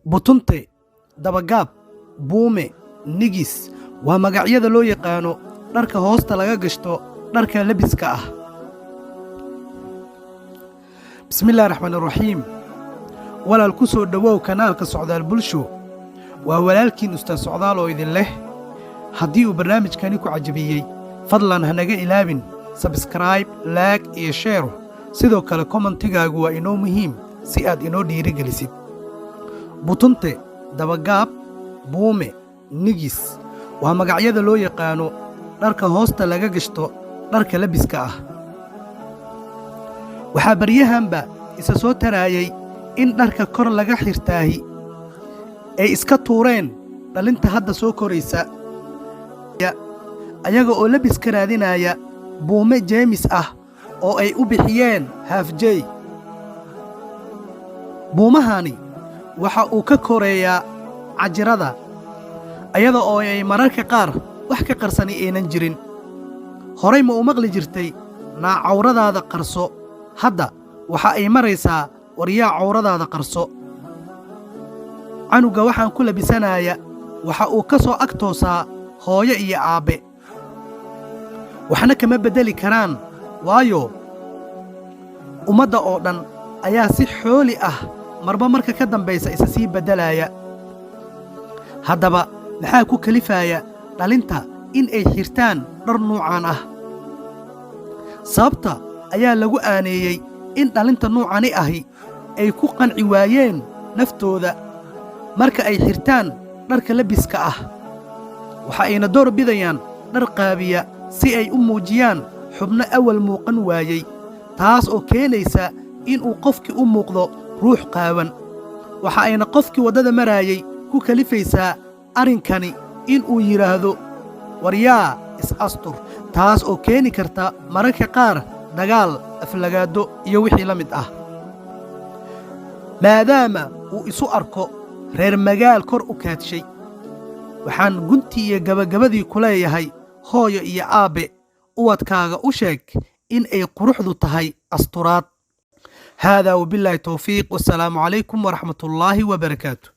butunte, dabagaab, buume, nigis waa magacyada loo yaqaano dharka hoosta laga gashto dharka labiska ah. Bismillaahi Raxmaani Raxiim. Walaal ku soo dhawow kanaalka Socdaal Bulsho. Waa walaalkiin Ustaad Socdaal oo idin leh. Haddii uu barnaamijkani ku cajabiyey, fadlan hanaga ilaabin subscribe, like iyo share. Sidoo kale commentigaagu waa inoo muhiim si aad inoo dhiirigelisid. Butunte, dabagaab, buume, nigis waa magacyada loo yaqaano dharka hoosta laga gashto dharka labiska ah. waxaa baryahanba isa soo taraayay in dharka kor laga xirtaahi ay iska tuureen dhalinta hadda soo koraysa ayaga oo labiska raadinaya buume jeemis ah oo ay u bixiyeen half-jay. buumahani waxa uu ka koreeyaa cajirada ayada oo ay mararka qaar wax ka qarsani aynan jirin. horay ma u maqli jirtay cawradaada qarso, hadda waxa ay maraysaa waryaa cawradaada qarso. canuga waxaan ku labisanaya waxa uu ka soo ag toosaa hooyo iyo aabbe, waxna kama beddeli karaan, waayo ummadda oo dhan ayaa si xooli ah marba marka ka dambaysa isa sii beddelaya. haddaba maxaa ku kalifaya dhalinta in ay xirtaan dhar nuucan ah? sababta ayaa lagu aaneeyey in dhalinta nuucani ahi ay ku qanci waayeen naftooda marka ay xirtaan dharka labiska ah. waxa ayna door bidayaan dhar qaabiya si ay u muujiyaan xubno awal muuqan waayey, taas oo keenaysa inuu qofkii u muuqdo ruux qaawan. waxa ayna qofkii waddada maraayey ku kalifaysaa arrinkani inuu yidhaahdo waryaa is-astur, taas oo keeni karta mararka qaar dagaal, aflagaado iyo wixii la mid ah. maadaama uu isu arko reer magaal kor u kaadshay, waxaan guntii iyo gabagabadii ku leeyahay hooyo iyo aabbe, uwadkaaga u sheeg in ay quruxdu tahay asturaad. haadaa wabillaahi tawfiiq, wassalaamu calaykum waraxmatullaahi wabarakaatu.